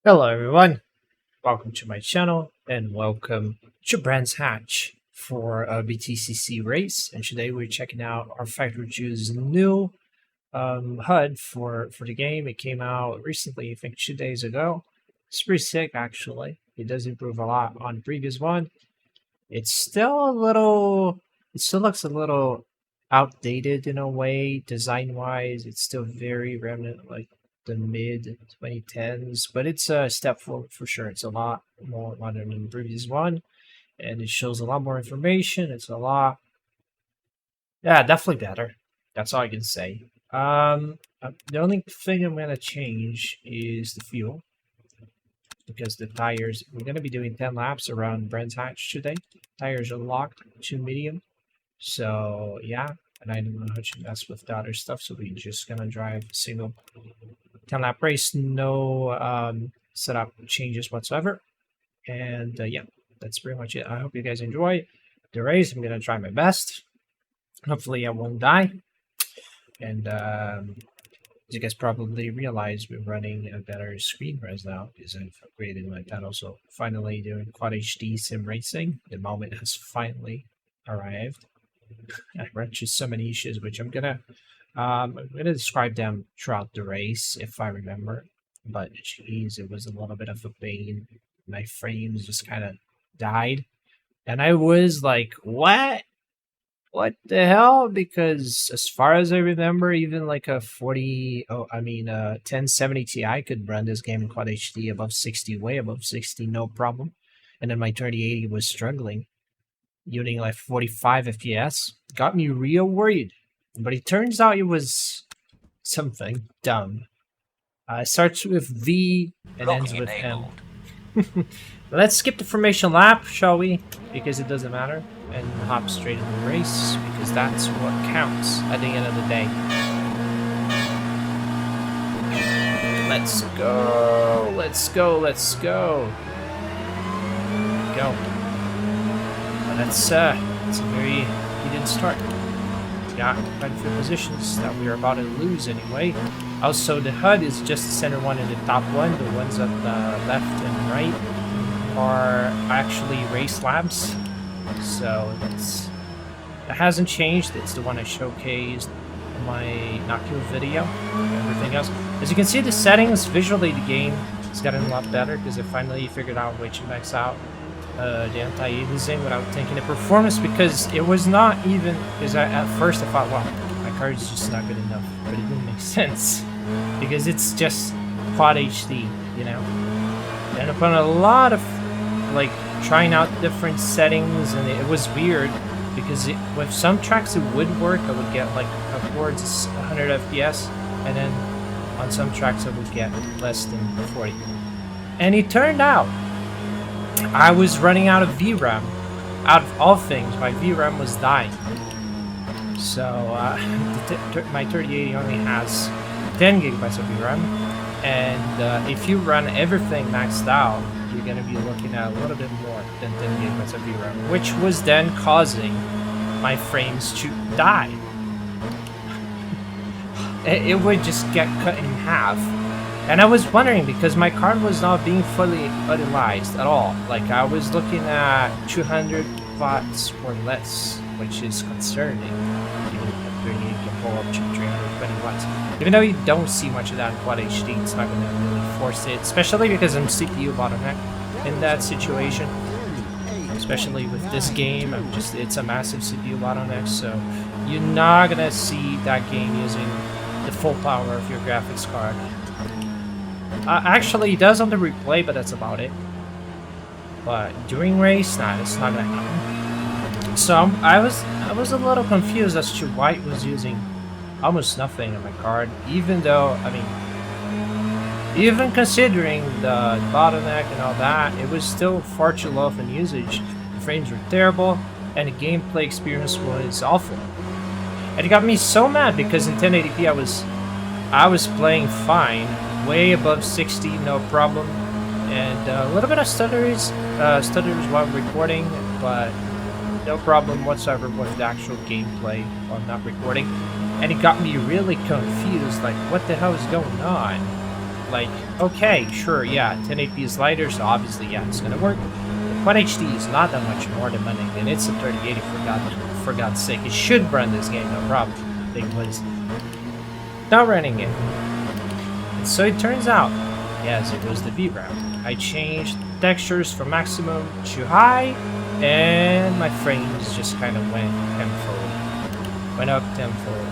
Hello everyone, welcome to my channel and welcome to Brands Hatch for a BTCC race. And today we're checking out rFactor 2's new HUD for the game. It came out recently, I think 2 days ago. It's pretty sick actually. It does improve a lot on the previous one. It still looks a little outdated in a way, design-wise. It's still very remnant, like the mid 2010s, but it's a step forward for sure. It's a lot more modern than the previous one, and it shows a lot more information. It's a lot, yeah, definitely better. That's all I can say. The only thing I'm gonna change is the fuel because the tires. We're gonna be doing 10 laps around Brands Hatch today. Tires are locked to medium, so yeah. And I don't know how to mess with the other stuff, so we're just gonna drive a single 10 lap race, no setup changes whatsoever. And yeah, that's pretty much it. I hope you guys enjoy the race. I'm gonna try my best. Hopefully I won't die. And as you guys probably realize, we're running a better screen right now because I've upgraded my panel. So finally doing Quad HD sim racing. The moment has finally arrived. I ran into so many issues, which I'm gonna describe them throughout the race if I remember. But jeez, it was a little bit of a pain. My frames just kind of died, and I was like, "What? What the hell?" Because as far as I remember, even like a 1070 Ti could run this game in Quad HD above 60, way above 60, no problem. And then my 3080 was struggling, using like 45 FPS. Got me real worried. But it turns out it was something dumb. It starts with V and ends with M. Let's skip the formation lap, shall we? Because it doesn't matter. And hop straight into the race, because that's what counts at the end of the day. Let's go! Let's go! Let's go! Go. That's a very heated start. Got quite a few positions that we are about to lose anyway. Also, the HUD is just the center one and the top one. The ones at the left and right are actually race labs. So that hasn't changed. It's the one I showcased in my Nokia video. Everything else. As you can see, the settings, visually the game has gotten a lot better because I finally figured out a way to max out the anti-aliasing without taking the performance, because it was not even, because at first I thought, wow, my card is just not good enough, but it didn't make sense because it's just Quad HD, you know. And upon a lot of like trying out different settings, and it was weird because with some tracks it would work. I would get like upwards 100 FPS, and then on some tracks I would get less than 40. And it turned out I was running out of VRAM. Out of all things, my VRAM was dying. So my 3080 only has 10 gigabytes of VRAM, and if you run everything maxed out, you're going to be looking at a little bit more than 10 gigabytes of VRAM, which was then causing my frames to die. It would just get cut in half. And I was wondering, because my card was not being fully utilized at all. Like, I was looking at 200 watts or less, which is concerning. Even at 30, you can pull up to 320 watts. Even though you don't see much of that in Quad HD, it's not going to really force it. Especially because I'm CPU bottleneck in that situation. Especially with this game, it's a massive CPU bottleneck, so you're not going to see that game using the full power of your graphics card. Actually, it does on the replay, but that's about it. But during race, nah, it's not gonna happen. So I was a little confused as to why it was using almost nothing on my card, even though, I mean, even considering the bottleneck and all that, it was still far too low in usage. The frames were terrible, and the gameplay experience was awful. And it got me so mad because in 1080p I was playing fine. Way above 60, no problem, and a little bit of stutters while recording, but no problem whatsoever with the actual gameplay while not recording. And it got me really confused, like, what the hell is going on? like, okay, sure, yeah, 1080p is lighter, so obviously, yeah, it's gonna work. But HD is not that much more demanding, and it's a 3080 for God's sake. It should run this game, no problem. It was not running it. And so it turns out, yes, it was the VRAM. I changed textures from maximum to high, and my frames just kind of went tenfold. Went up tenfold.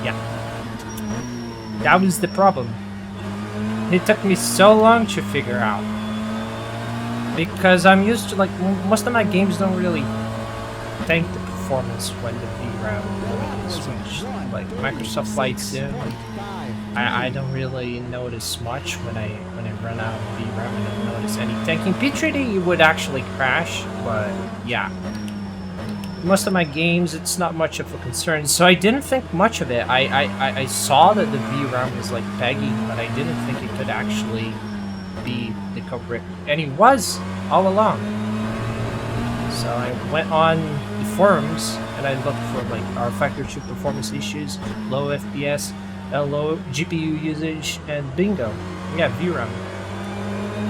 Yeah. That was the problem. It took me so long to figure out. Because I'm used to, like, most of my games don't really tank the performance when the VRAM is switched. Like Microsoft Flight Sim, I don't really notice much when I run out of VRAM. I don't notice any tanking. P3D would actually crash, but yeah. Most of my games, it's not much of a concern, so I didn't think much of it. I saw that the VRAM was like pegging, but I didn't think it could actually be the culprit, and it was all along. So I went on the forums and I looked for like rFactor 2 performance issues, low FPS, low GPU usage, and bingo, yeah, VRAM.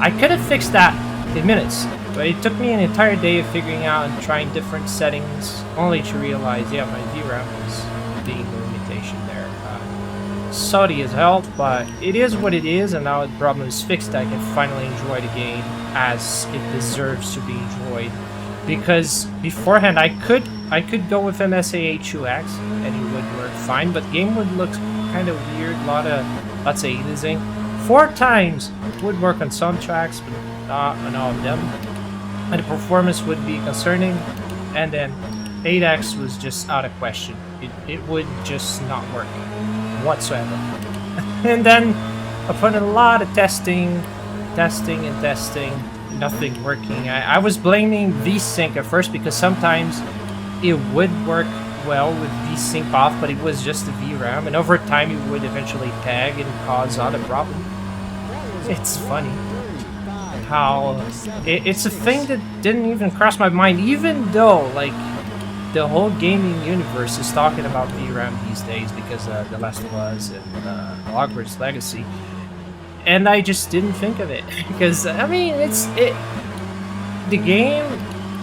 I could have fixed that in minutes, but it took me an entire day of figuring out and trying different settings, only to realize, yeah, my VRAM was being the limitation there. Salty as hell, but it is what it is, and now the problem is fixed. I can finally enjoy the game as it deserves to be enjoyed. Because beforehand, I could go with MSAA2X and it would work fine, but the game would look kind of weird. Lots of aliasing. 4 times would work on some tracks, but not on all of them. And the performance would be concerning. And then 8X was just out of question. It would just not work whatsoever. And then upon a lot of testing, nothing working. I was blaming VSync at first because sometimes it would work well with VSync off, but it was just the VRAM, and over time it would eventually tag and cause other problem. It's funny how it's a thing that didn't even cross my mind, even though like the whole gaming universe is talking about VRAM these days because The Last of Us and Hogwarts Legacy, and I just didn't think of it because I mean the game,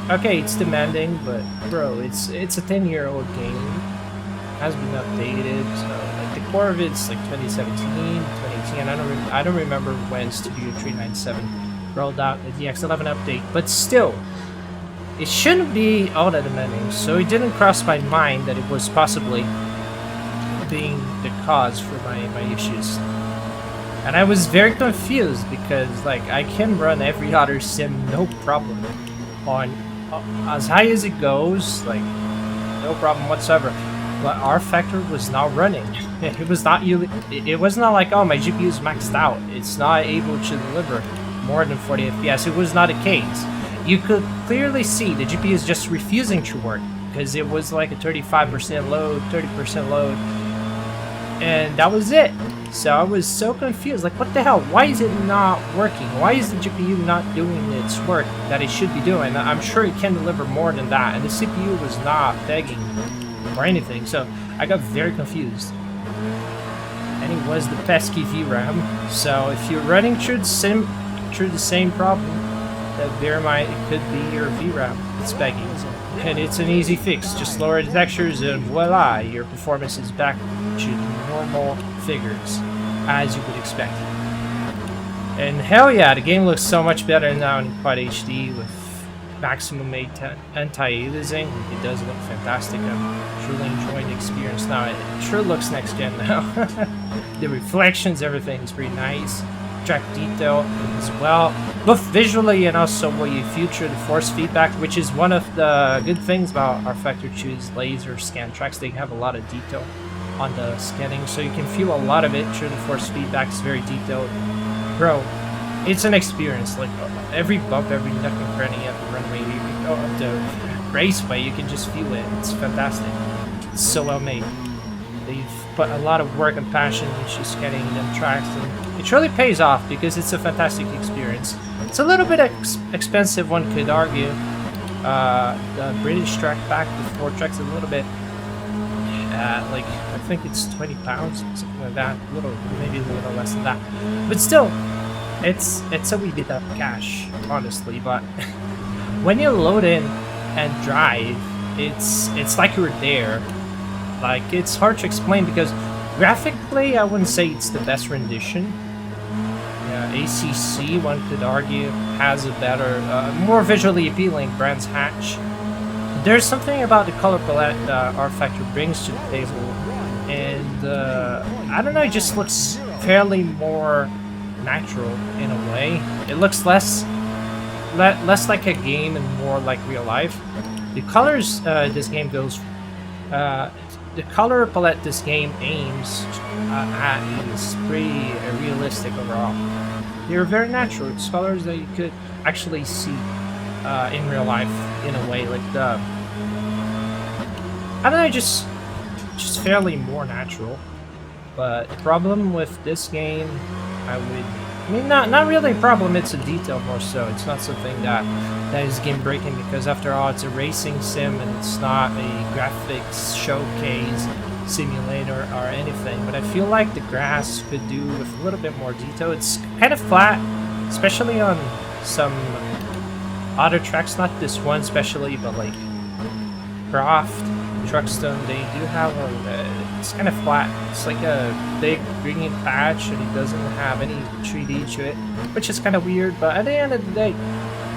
okay, it's demanding, but bro, it's a 10-year-old game, has been updated, so like the core of it's like 2017, 2018. I don't remember when Studio 397 rolled out the DX11 update, but still. It shouldn't be all that demanding, so it didn't cross my mind that it was possibly being the cause for my issues. And I was very confused because like I can run every other sim no problem on as high as it goes, like no problem whatsoever. But rFactor was not running. It was not like, oh, my GPU is maxed out, it's not able to deliver more than 40 FPS. It was not a case. You could clearly see the GPU is just refusing to work because it was like a 35% load, 30% load, and that was it. So I was so confused, like what the hell, why is it not working? Why is the GPU not doing its work that it should be doing? I'm sure it can deliver more than that, and the CPU was not begging or anything, so I got very confused. And it was the pesky VRAM, so if you're running through the same problem, that bear in mind it could be your VRAM that's begging, and it's an easy fix. Just lower the textures and voila, your performance is back to normal figures as you would expect. And hell yeah, the game looks so much better now in Quad HD with maximum anti-aliasing. It does look fantastic. I'm truly enjoying the experience now. It sure looks next gen now. The reflections, everything is pretty nice. Track detail as well, both visually and also what you feature the force feedback, which is one of the good things about rFactor 2's laser scan tracks. They have a lot of detail on the scanning, so you can feel a lot of it through the force feedback. Is very detailed, bro. It's an experience. Like every bump, every nook and cranny at the runway, of the raceway, you can just feel it. It's fantastic. It's so well made. They've put a lot of work and passion into scanning them tracks, and it truly pays off because it's a fantastic experience. It's a little bit expensive, one could argue. The British track back with 4 tracks a little bit that. Like, I think it's 20 pounds, something like that. Maybe a little less than that. But still, it's a wee bit of cash, honestly. But when you load in and drive, it's like you're there. Like, it's hard to explain because graphically, I wouldn't say it's the best rendition. ACC, one could argue, has a better, more visually appealing Brands Hatch. There's something about the color palette that rFactor brings to the table, and I don't know, it just looks fairly more natural in a way. It looks less like a game and more like real life. The colors this game goes, the color palette this game aims at is pretty realistic overall. They're very natural. It's colors that you could actually see in real life in a way, like the, I don't know, just fairly more natural. But the problem with this game, I mean, not really a problem. It's a detail more so. It's not something that is game breaking because after all, it's a racing sim and it's not a graphics showcase simulator or anything. But I feel like the grass could do with a little bit more detail. It's kind of flat, especially on some other tracks. Not this one especially, but like Croft, Truckstone, they do have it's kind of flat. It's like a big green patch and it doesn't have any 3D to it, which is kind of weird, but at the end of the day,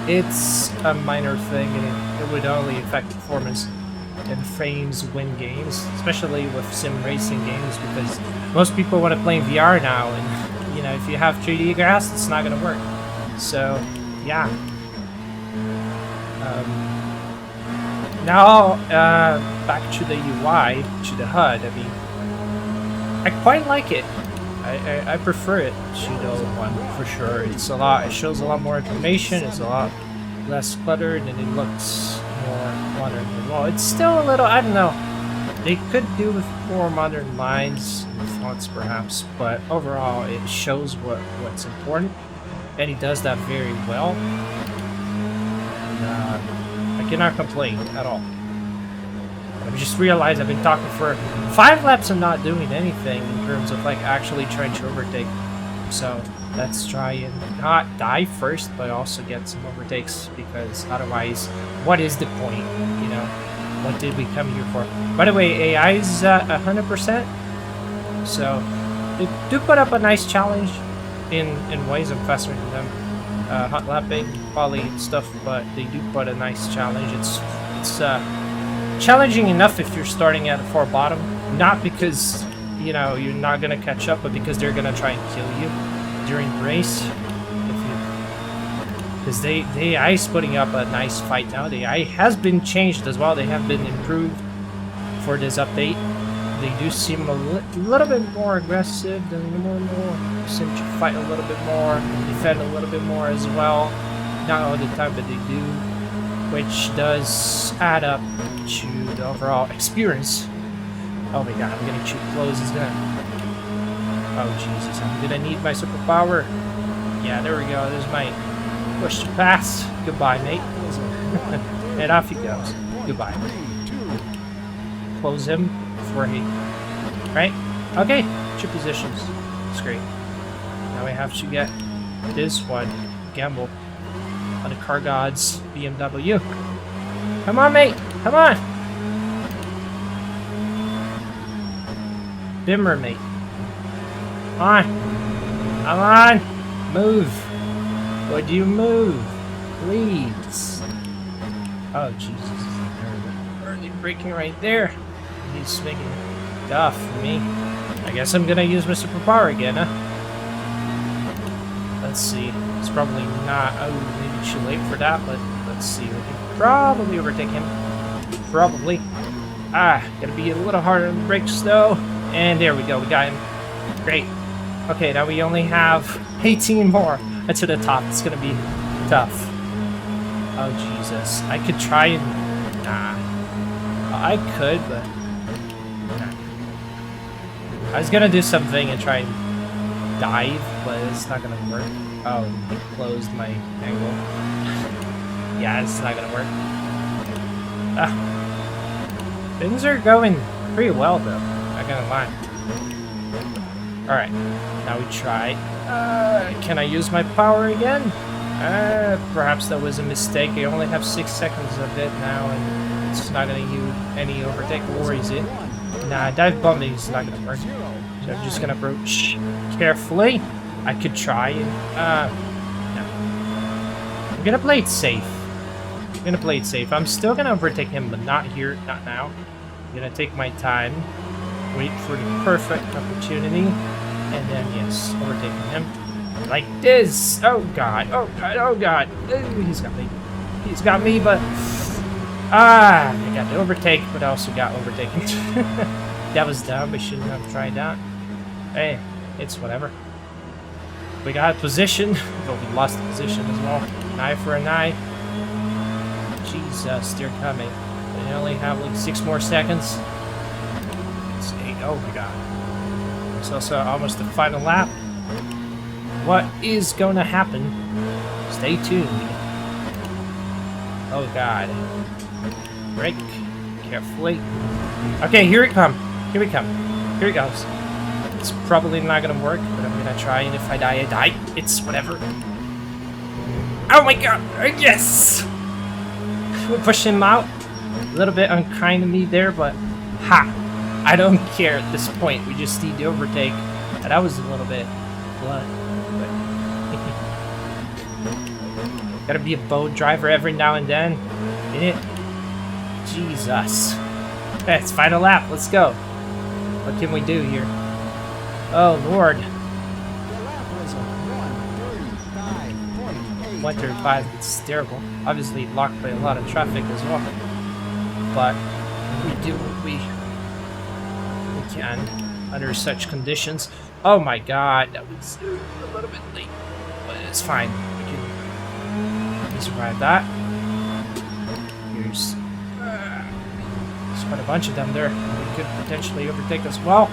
it's a minor thing and it would only affect performance and frames win games, especially with sim racing games, because most people want to play in VR now, and you know, if you have 3D grass, it's not going to work. So, yeah. Now, back to the UI, to the HUD. I mean, I quite like it. I prefer it to the one for sure. It's a lot. It shows a lot more information. It's a lot less cluttered, and it looks more modern as well. It's still a little. I don't know. They could do with more modern lines and fonts, perhaps, but overall, it shows what's important, and he does that very well. And, I cannot complain at all. I've just realized I've been talking for 5 laps and not doing anything in terms of like actually trying to overtake. So let's try and not die first, but also get some overtakes, because otherwise, what is the point? You know, what did we come here for? By the way, AI is 100%. So they do put up a nice challenge in ways. I'm faster than them. Hot lapping, poly stuff, but they do put a nice challenge. It's challenging enough if you're starting at a far bottom, not because you know you're not gonna catch up, but because they're gonna try and kill you during the race. Because the AI is putting up a nice fight now. The AI has been changed as well. They have been improved for this update. They do seem a little bit more aggressive than normal. Seem to fight a little bit more, defend a little bit more as well. Not all the time, but they do, which does add up to the overall experience. Oh my god, I'm getting too close. It's gonna. Oh Jesus, I'm gonna need my superpower. Yeah, there we go. There's my push to pass. Goodbye, mate. And off he goes. Goodbye. Close him. Before he, right? Okay, 2 positions. It's great. Now we have to get this one. Gamble on the car gods BMW. Come on, mate. Come on. Dimmer, mate. Come on. Come on. Move. Would you move? Please. Oh, Jesus. Early braking right there. He's making tough for me. I guess I'm gonna use my superpower again, huh? Let's see. It's probably not. Oh, maybe too late for that, but let's see. We can probably overtake him. Probably. Gotta be a little harder on the brakes though. And there we go. We got him. Great. Okay, now we only have 18 more to the top. It's gonna be tough. Oh Jesus. I could try and. Nah. I could, but. I was gonna do something and try and dive, but it's not gonna work. Oh, he closed my angle. Yeah, it's not gonna work. Things are going pretty well though, not gonna lie. Alright, now we try. Can I use my power again? Perhaps that was a mistake. I only have 6 seconds of it now, and it's not gonna use any overtake, or is it? Nah, dive bombing is not gonna work. So I'm just gonna approach carefully. I could try and, no. I'm gonna play it safe. I'm still gonna overtake him, but not here, not now. I'm gonna take my time, wait for the perfect opportunity, and then, yes, overtaking him. Like this! Oh god, oh god, oh god! Ooh, he's got me. He's got me, but... I got the overtake, but I also got overtaken. That was dumb, I shouldn't have tried that. Hey, it's whatever. We got position, but we lost the position as well. An eye for an eye. Jesus, they're coming. They only have like 6 more seconds. It's 8. Oh my god. It's also almost the final lap. What is going to happen? Stay tuned. Oh god. Brake. Carefully. Okay, here it comes. Here we come. Here it goes. It's probably not going to work, but I'm going to try, and if I die, I die. It's whatever. Oh my god! Yes! We pushed him out. A little bit unkind of me there, but ha! I don't care at this point. We just need to overtake. And that was a little bit blunt. Gotta be a boat driver every now and then. In it. Jesus. Okay, it's final lap. Let's go. What can we do here? Oh, Lord. 135, it's terrible. Obviously blocked by a lot of traffic as well. But we do what we can under such conditions. Oh my god, that was a little bit late. But it's fine. We can survive that. Here's quite a bunch of them there. We could potentially overtake as well.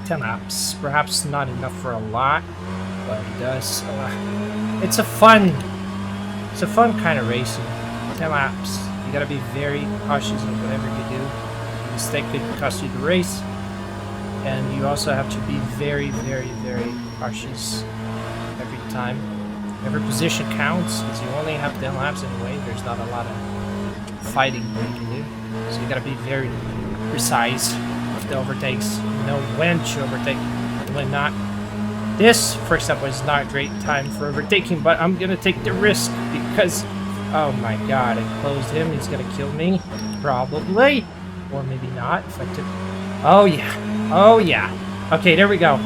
10 laps, perhaps not enough for a lot, but it does. It's a fun kind of racing. 10 laps. You gotta be very cautious of whatever you do. A mistake could cost you the race, and you also have to be very, very, very cautious every time. Every position counts, because you only have 10 laps anyway. There's not a lot of fighting that you can do, so you gotta be very precise. The overtakes, know when to overtake and when not. This, for example, is not a great time for overtaking, but I'm gonna take the risk because, oh my god, I closed him. He's gonna kill me, probably, or maybe not. If I took, oh yeah, okay, there we go.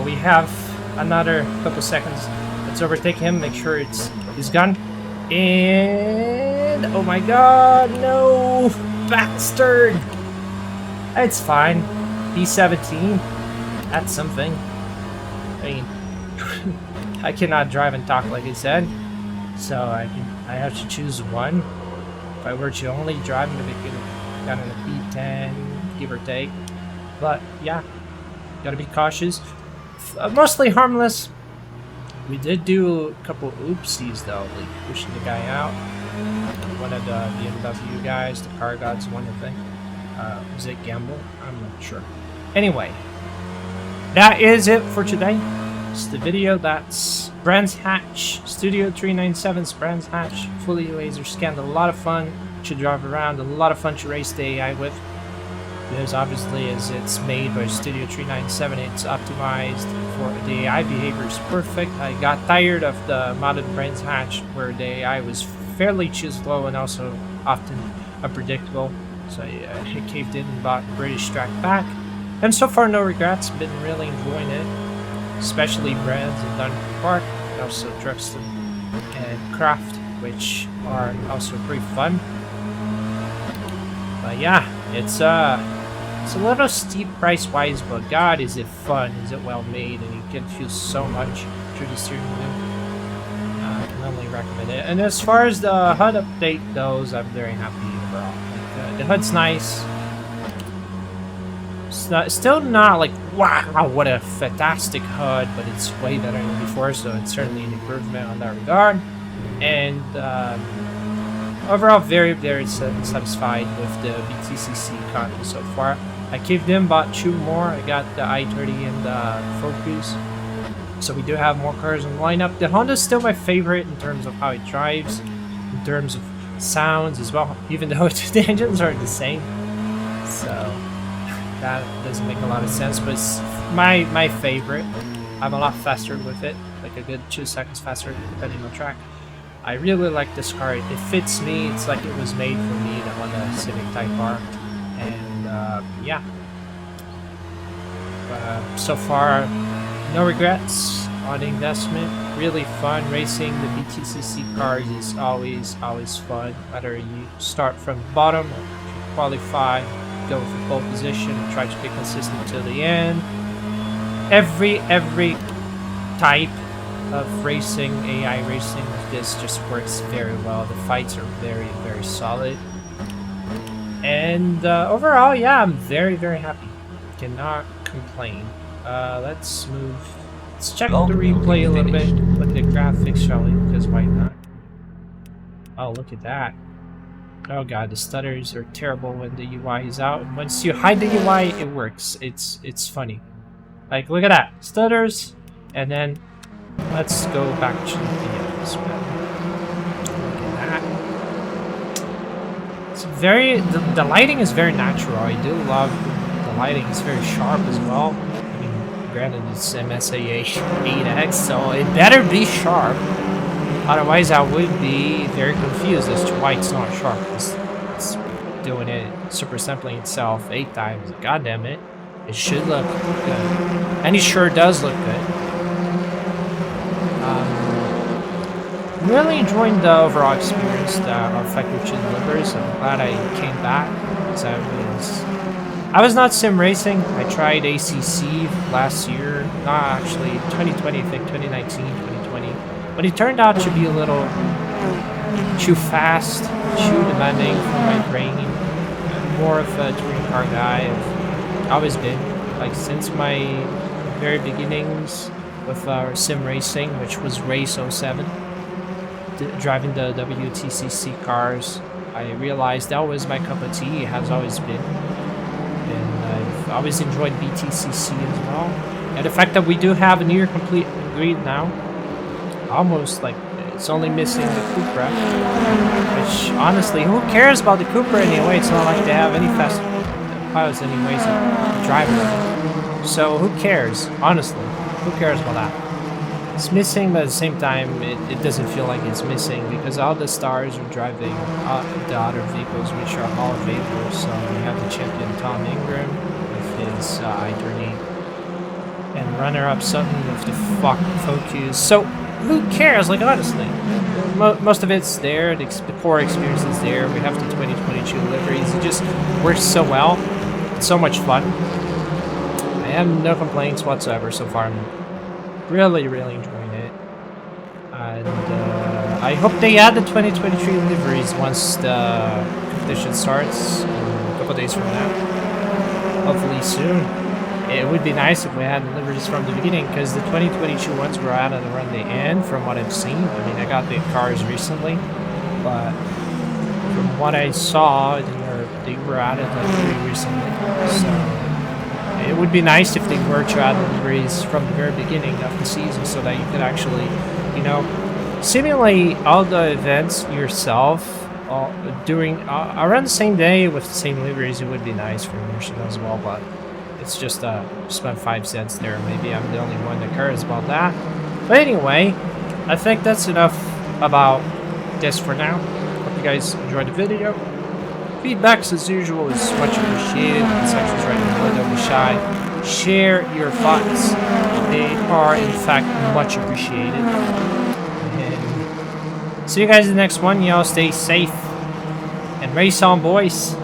We have another couple seconds. Let's overtake him. Make sure he's gone. And oh my god, no, bastard. It's fine. B17. That's something. I mean, I cannot drive and talk like I said, so I have to choose one. If I were to only drive, maybe I could have gotten a B10, give or take. But yeah, gotta be cautious. Mostly harmless. We did do a couple oopsies though, like pushing the guy out. One of the BMW guys, the car gods, one of them. Was it Gamble? I'm not sure. Anyway, that is it for today. It's the video. That's Brands Hatch, Studio 397's Brands Hatch, fully laser scanned. A lot of fun to drive around, a lot of fun to race the AI with. Because obviously, as it's made by Studio 397, it's optimized for the AI behavior is perfect. I got tired of the modded Brands Hatch where the AI was fairly too slow and also often unpredictable. So I caved in and bought British Track back. And so far, no regrets. Been really enjoying it. Especially Brands and Dunbar Park. And also Truxton and Craft, which are also pretty fun. But yeah, it's a little steep price-wise, but god, is it fun. Is it well made, and you can feel so much through the steering wheel. I can only recommend it. And as far as the HUD update goes, I'm very happy overall. The HUD's nice. It's still not like, wow, what a fantastic HUD, but it's way better than before, so it's certainly an improvement on that regard. And overall, very satisfied with the BTCC content so far. I kept them, bought 2 more. I got the i30 and the Focus. So we do have more cars in the lineup. The Honda is still my favorite in terms of how it drives, in terms of sounds as well, even though the engines are the same. So that doesn't make a lot of sense, but it's my favorite. I'm a lot faster with it, like a good 2 seconds faster depending on track. I really like this car. It fits me. It's like it was made for me, the Honda Civic Type R. And yeah. So far, no regrets on the investment. Really fun racing the BTCC cars is always fun. Whether you start from the bottom or qualify, go for pole position, and try to be consistent till the end. Every type of racing, AI racing with this just works very well. The fights are very solid. And overall, yeah, I'm very happy. Cannot complain. Let's move. Let's check the replay a little bit. Look at the graphics, shall we? Because why not? Oh, look at that. Oh god, the stutters are terrible when the UI is out. Once you hide the UI, it works. It's funny. Like, look at that. Stutters. And then, let's go back to the videos. Look at that. It's very... The lighting is very natural. I do love the lighting. It's very sharp as well. I mean, granted, it's MSAA 8X, so it better be sharp. Otherwise, I would be very confused as to why it's not sharp. It's doing it super sampling itself 8 times. God damn it. It should look good. And it sure does look good. I'm really enjoying the overall experience that rFactor delivers. I'm glad I came back because I was not sim racing. I tried ACC last year. Not actually 2020, I think 2019, 2020. But it turned out to be a little too fast, too demanding for my brain. I'm more of a touring car guy. I've always been, like, since my very beginnings with sim racing, which was Race 07, driving the WTCC cars. I realized that was my cup of tea. It has always been, and I've always enjoyed BTCC as well. And the fact that we do have a near complete grid now, almost like it's only missing the Cupra, which honestly, who cares about the Cupra anyway? It's not like they have any fast pilots anyways to drive them. So who cares? Honestly, who cares about that? It's missing, but at the same time, it doesn't feel like it's missing because all the stars are driving the other vehicles, which are all available. So we have the champion Tom Ingram with his i30, and runner-up Sutton with the Focus. So who cares? Like, honestly, most of it's there. The core experience is there. We have the 2022 liveries. It just works so well. It's so much fun. I have no complaints whatsoever so far. I'm really enjoying it. And I hope they add the 2023 liveries once the competition starts in a couple days from now. Hopefully soon. It would be nice if we had liveries from the beginning, because the 2022 ones were out of the run the end from what I've seen. I mean, I got the cars recently, but from what I saw, they were added like pretty recently. So it would be nice if they were to add liveries from the very beginning of the season, so that you could actually, you know, simulate all the events yourself during around the same day with the same liveries. It would be nice for immersion as well, but it's just spent 5 cents there. Maybe I'm the only one that cares about that. But anyway, I think that's enough about this for now. Hope you guys enjoyed the video. Feedbacks, as usual, is much appreciated. The sections right below, don't be shy. Share your thoughts. They are, in fact, much appreciated. And see you guys in the next one. Y'all stay safe and race on, boys.